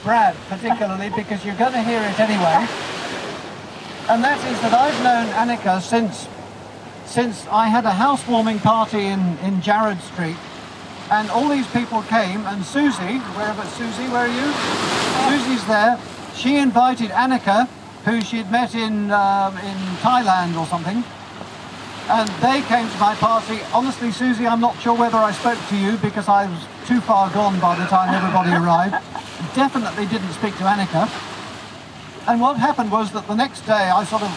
Brad particularly, because you're going to hear it anyway. And that is that I've known Anneka since I had a housewarming party in Jarrod Street, and all these people came, and Susie, where are you? Susie's there. She invited Anneka, who she'd met in Thailand or something, and they came to my party. Honestly, Susie, I'm not sure whether I spoke to you because I was too far gone by the time everybody arrived. Definitely didn't speak to Anneka. And what happened was that the next day I sort of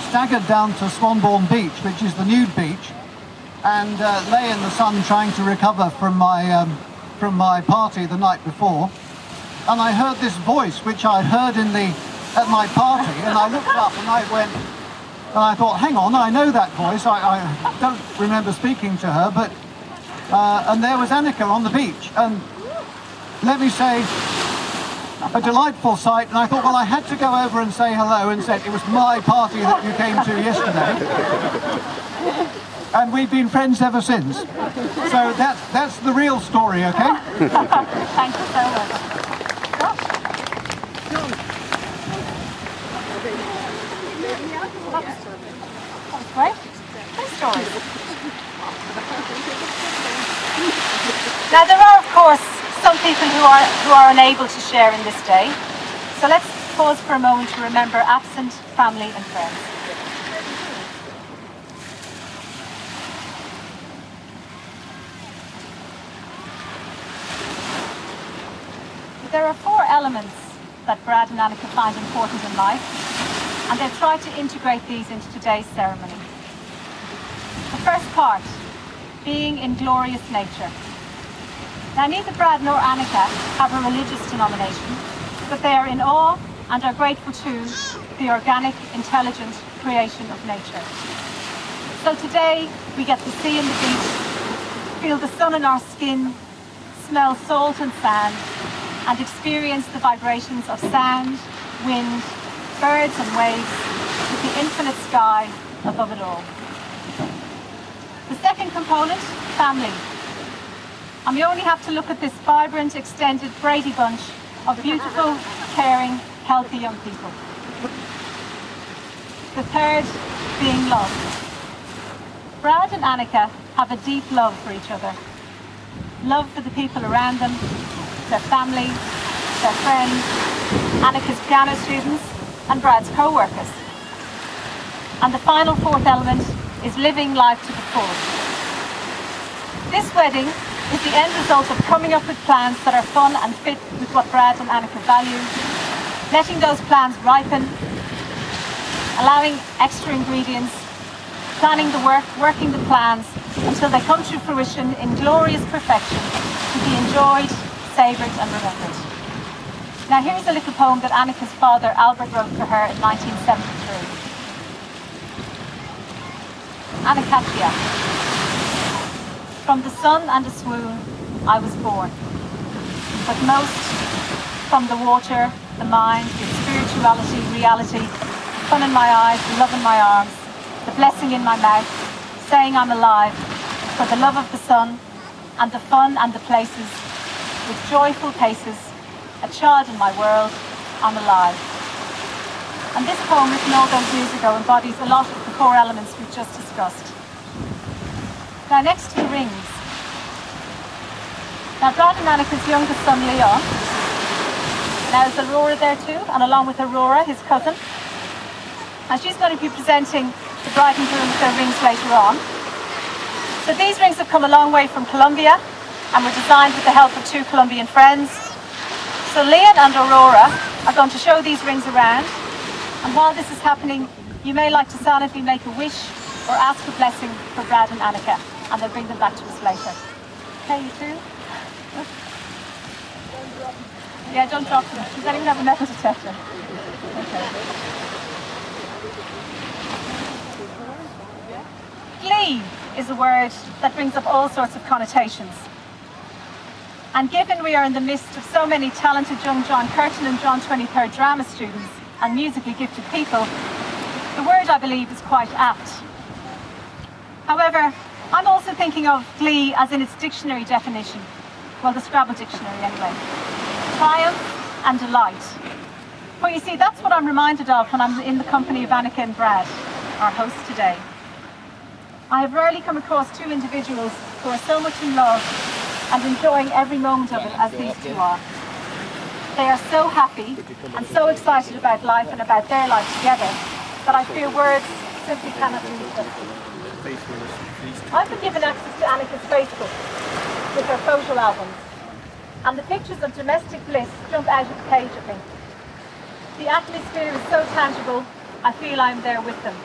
staggered down to Swanbourne Beach, which is the nude beach, and lay in the sun trying to recover from my party the night before. And I heard this voice, which I'd heard at my party, and I looked up and I thought, hang on, I know that voice. I don't remember speaking to her, but and there was Anneka on the beach, and let me say, a delightful sight. And I thought, well, I had to go over and say hello, and said it was my party that you came to yesterday, and we've been friends ever since. So that's the real story, okay? Thank you so much. That was great. Good story. Now there are, of course, some people who are unable to share in this day. So let's pause for a moment to remember absent family and friends. There are 4 elements that Brad and Anneka find important in life, and they've tried to integrate these into today's ceremony. The first part, being in glorious nature. Now neither Brad nor Anneka have a religious denomination, but they are in awe and are grateful to the organic, intelligent creation of nature. So today we get to see in the beach, feel the sun in our skin, smell salt and sand, and experience the vibrations of sound, wind, birds and waves, with the infinite sky above it all. The second component, family. And we only have to look at this vibrant, extended Brady Bunch of beautiful, caring, healthy young people. The third being love. Brad and Anneka have a deep love for each other. Love for the people around them, their family, their friends, Anneka's piano students, and Brad's co-workers. And the final 4th element is living life to the full. This wedding is the end result of coming up with plans that are fun and fit with what Brad and Anneka value, letting those plans ripen, allowing extra ingredients, planning the work, working the plans until they come to fruition in glorious perfection to be enjoyed, savoured and remembered. Now here's a little poem that Anneka's father Albert wrote for her in 1973. Anneka. From the sun and a swoon I was born, but most from the water, the mind, the spirituality, reality, the fun in my eyes, the love in my arms, the blessing in my mouth, saying I'm alive for the love of the sun and the fun and the places, with joyful paces, a child in my world, I'm alive. And this poem, written all those years ago, embodies a lot of the 4 elements we've just discussed. Now next to the rings. Now Brad and Anneka's youngest son Leon. Now is Aurora there too, and along with Aurora, his cousin. And she's going to be presenting the bride and groom with their rings later on. So these rings have come a long way from Colombia and were designed with the help of 2 Colombian friends. So Leon and Aurora are going to show these rings around. And while this is happening, you may like to silently make a wish or ask a blessing for Brad and Anneka, and they'll bring them back to us later. Okay, you too? Yeah, don't drop them. You don't even have a metal detector. Okay. Glee is a word that brings up all sorts of connotations. And given we are in the midst of so many talented young John Curtin and John 23rd drama students and musically gifted people, the word, I believe, is quite apt. However, I'm also thinking of glee as in its dictionary definition. Well, the Scrabble dictionary anyway. Triumph, and delight. For you see, that's what I'm reminded of when I'm in the company of Anneka and Brad, our hosts today. I have rarely come across two individuals who are so much in love and enjoying every moment of it as these two are. They are so happy and so excited about life and about their life together that I fear words simply cannot do justice. I've been given access to Anneka's Facebook with her photo albums, and the pictures of domestic bliss jump out of the page at me. The atmosphere is so tangible, I feel I'm there with them.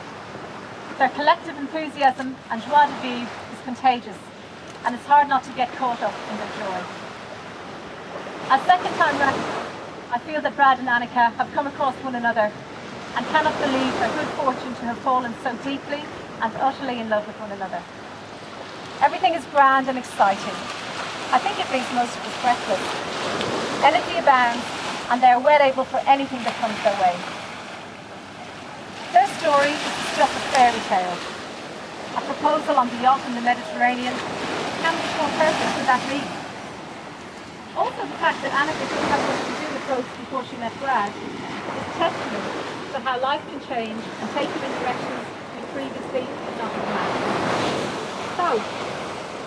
Their collective enthusiasm and joie de vivre is contagious, and it's hard not to get caught up in their joy. A second time round, I feel that Brad and Anneka have come across one another and cannot believe their good fortune to have fallen so deeply and utterly in love with one another. Everything is grand and exciting. I think it leaves most of us breathless. Energy abounds, and they are well able for anything that comes their way. Their story is the stuff of fairy tales. A proposal on the yacht in the Mediterranean. How much more perfect could that be? Also, the fact that Anneka didn't have much to do with boats before she met Brad is testament to how life can change and take you in directions you previously could not have imagined. So,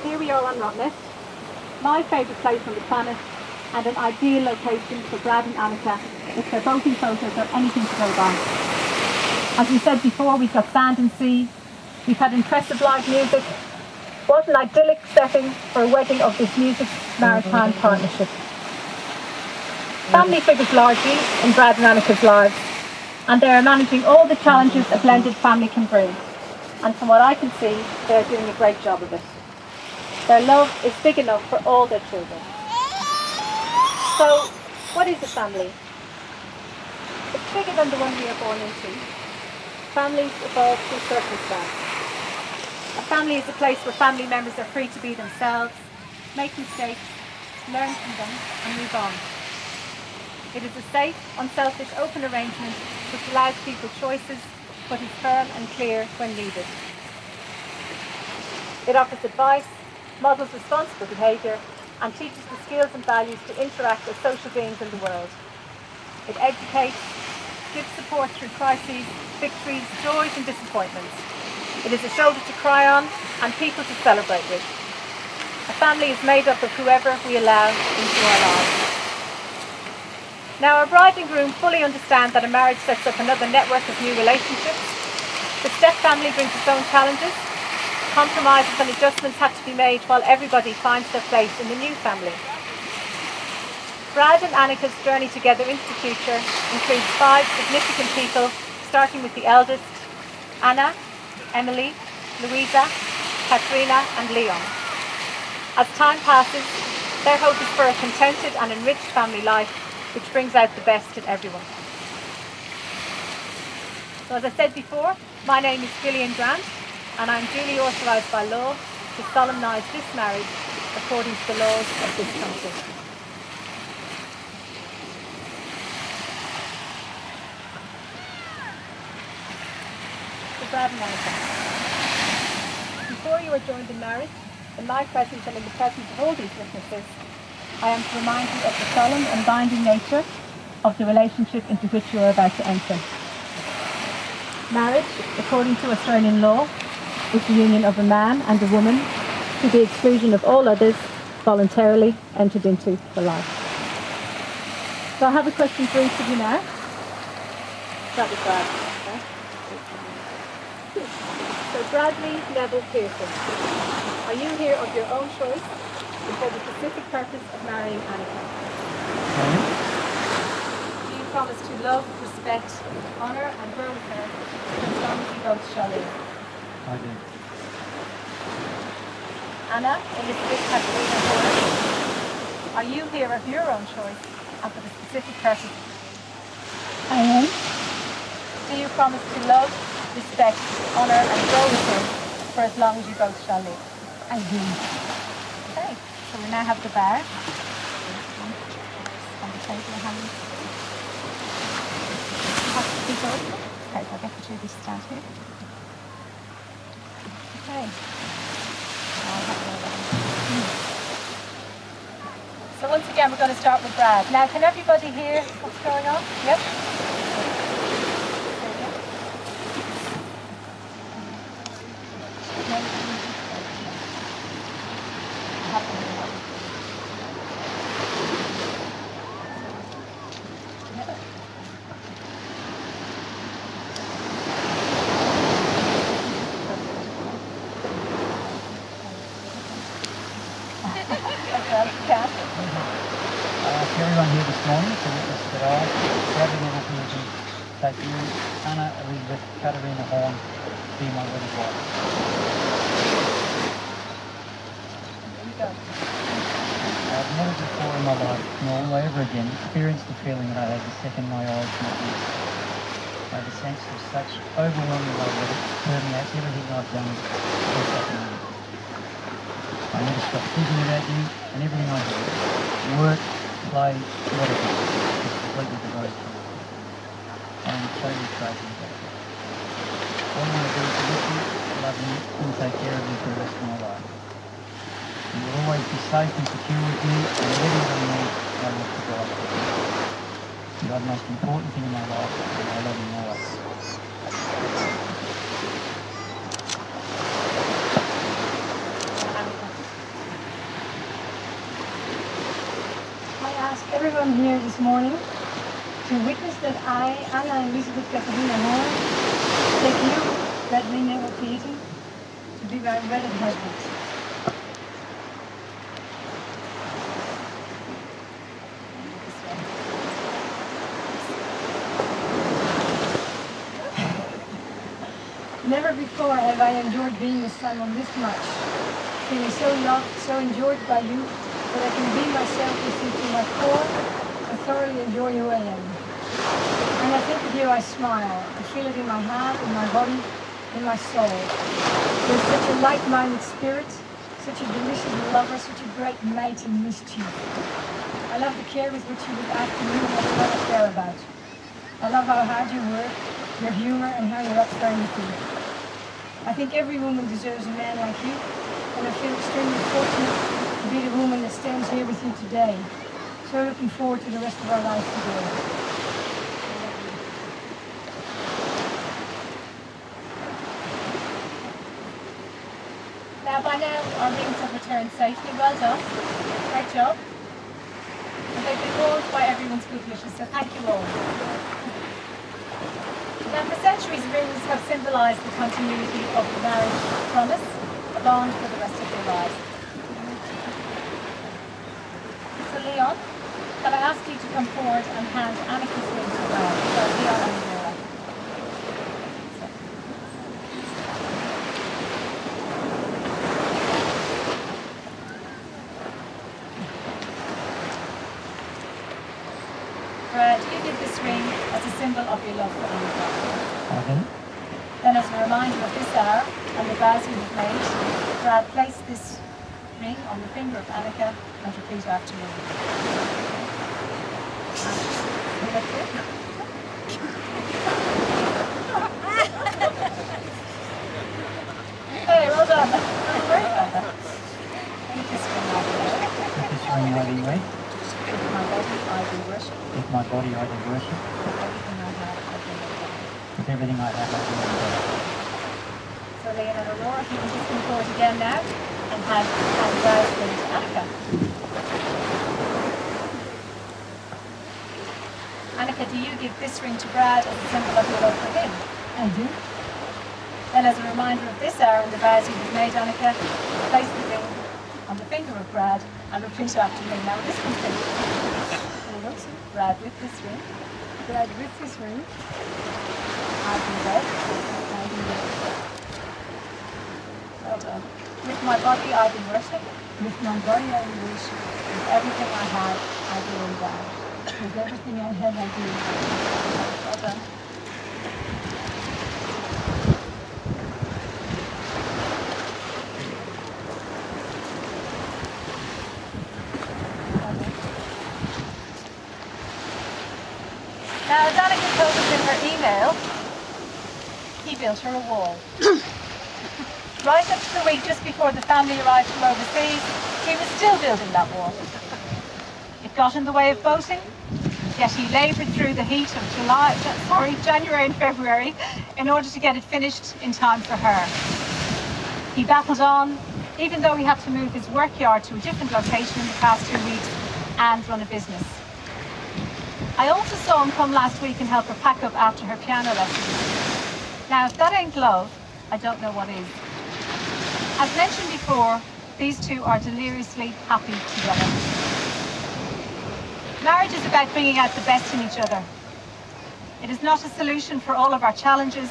here we are on Rottnest, my favourite place on the planet, and an ideal location for Brad and Anneka if their boating photos are anything to go by. As we said before, we've got sand and sea, we've had impressive live music. What an idyllic setting for a wedding of this music maritime partnership. Family figures largely in Brad and Anneka's lives, and they are managing all the challenges a blended family can bring. And from what I can see, they are doing a great job of it. Their love is big enough for all their children. So, what is a family? It's bigger than the one we are born into. Families evolve through circumstance. A family is a place where family members are free to be themselves, make mistakes, learn from them, and move on. It is a safe, unselfish, open arrangement which allows people choices, but is firm and clear when needed. It offers advice, models responsible behaviour, and teaches the skills and values to interact as social beings in the world. It educates, gives support through crises, victories, joys and disappointments. It is a shoulder to cry on and people to celebrate with. A family is made up of whoever we allow into our lives. Now, our bride and groom fully understand that a marriage sets up another network of new relationships. The step family brings its own challenges. Compromises and adjustments have to be made while everybody finds their place in the new family. Brad and Anneka's journey together into the future includes 5 significant people, starting with the eldest, Anna, Emily, Louisa, Katrina and Leon. As time passes, their hope is for a contented and enriched family life which brings out the best in everyone. So as I said before, my name is Gillian Grant and I'm duly authorised by law to solemnise this marriage according to the laws of this country. Brad and Anneka. Before you are joined in marriage, in my presence and in the presence of all these witnesses, I am to remind you of the solemn and binding nature of the relationship into which you are about to enter. Marriage, according to Australian law, is the union of a man and a woman to the exclusion of all others voluntarily entered into for life. So I have a question for each of you now. Start with Brad. So Bradley Neville Pearson, are you here of your own choice and for the specific purpose of marrying Anneka? Do you promise to love, respect, honour and grow with her for as long as you both shall live? I do. Anna, Elizabeth Katerina Horner, are you here of your own choice and for the specific purpose? I am. Do you promise to love, respect, honour and grow with him for as long as you both shall live? I do. Okay, so we now have the bar on the table. Okay, so I'll get the two of these to stand here. Okay. So once again, we're going to start with Brad. Now, can everybody hear what's going on? Yep. Everyone here this morning to witness that I, Bradley Neville Pearson, take you, Anna Elizabeth Katarina Horn, to be my wedded wife. I've never before in my life, nor will I ever again, experienced the feeling that I had the second my eyes met you. I had a sense of such overwhelming love that it permeates everything I've done since that moment. I never stopped thinking about you and everything I do. Work, play, whatever, is completely devoted to you. I am totally crazy about you. All I want to do is live you, love you, and take care of you for the rest of my life. You will always be safe and secure with me, and whatever you need, I look to God for you. You are the most important thing in my life, and I love you always. Everyone here this morning to witness that I, Anna Elizabeth Katarina Horn, take you, Bradley Neville Pearson, to be my wedded husband. Never before have I enjoyed being with someone this much, feeling so loved, so enjoyed by you, that I can be myself with you to my core and thoroughly enjoy who I am. When I think of you, I smile. I feel it in my heart, in my body, in my soul. You're such a like-minded spirit, such a delicious lover, such a great mate in mischief. I love the care with which you look after me and what I care about. I love how hard you work, your humor, and how you're up for anything. I think every woman deserves a man like you, and I feel extremely fortunate to be the woman that stands here with you today. So looking forward to the rest of our lives together. Now, by now, our rings have returned safely. Well done. Great job. And they've been walled by everyone's good wishes, so thank you all. Now, for centuries, rings have symbolised the continuity of the marriage promise, a bond for the rest of their lives. So Leon, can I ask you to come forward and hand Anneka's ring to Brad? So Leon and Laura. Brad, you give this ring as a symbol of your love for Anneka. Okay. Then as a reminder of this hour and the vows you have made, Brad, place this ring on the finger of Anneka and repeat after me. Hey, well done. Very clever. Take this ring out there. With this ring I do wait. With my body I do worship. With my body I do worship. With everything I have I do love. With everything I have I do love. So Leon and Aurora, if you can just come forward again now and hand Brad's ring to Anneka. Anneka, do you give this ring to Brad as a symbol of your love for him? I do. Then as a reminder of this hour and the vows you have made, Anneka, place the ring on the finger of Brad and repeat after me. Now this complete. Brad with this ring. Brad with this ring. I do wed. I do wed. Well done. With my body I do worship. With my body I do worship. With everything I have I do endow. With everything I have I do. Well done. Now, as Anneka told us in her email, he built her a wall. Right up to the week just before the family arrived from overseas, he was still building that wall. what got in the way of boating, yet he laboured through the heat of January and February in order to get it finished in time for her. He battled on, even though he had to move his workyard to a different location in the past 2 weeks and run a business. I also saw him come last week and help her pack up after her piano lessons. Now, if that ain't love, I don't know what is. As mentioned before, these two are deliriously happy together. Marriage is about bringing out the best in each other. It is not a solution for all of our challenges,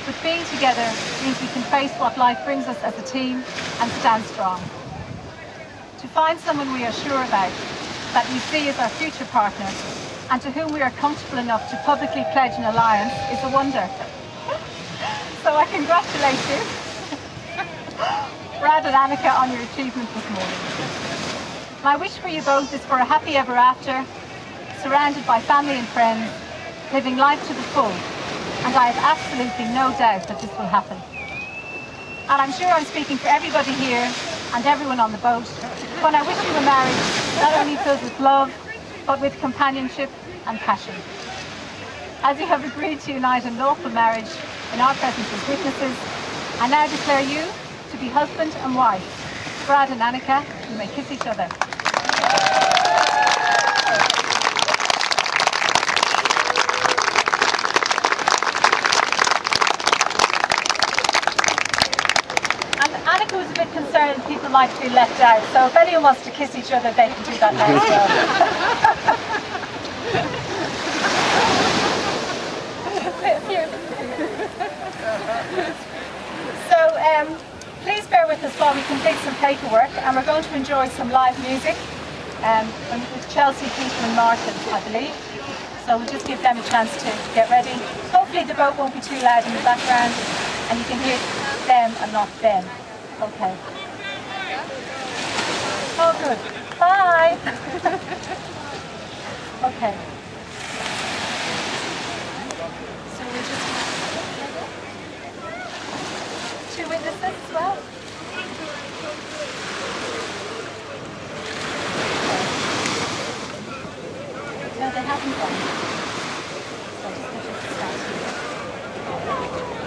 but being together means we can face what life brings us as a team and stand strong. To find someone we are sure about, that we see as our future partner, and to whom we are comfortable enough to publicly pledge an alliance is a wonder. So I congratulate you, Brad and Anneka, on your achievement this morning. My wish for you both is for a happy ever after, surrounded by family and friends, living life to the full, and I have absolutely no doubt that this will happen. And I'm sure I'm speaking for everybody here and everyone on the boat when I wish you a marriage not only filled with love, but with companionship and passion. As you have agreed to unite in lawful marriage in our presence as witnesses, I now declare you to be husband and wife. Brad and Anneka, you may kiss each other. And Anneka was a bit concerned people might feel left out, so if anyone wants to kiss each other, they can do that now as well. So please bear with us while we complete some paperwork, and we're going to enjoy some live music with Chelsea, Peter and Martin, I believe. So we'll just give them a chance to get ready. Hopefully the boat won't be too loud in the background and you can hear them and not them. Okay. Oh good. Bye. Okay. So we're just two witnesses as well. No, they haven't gone. So just start here.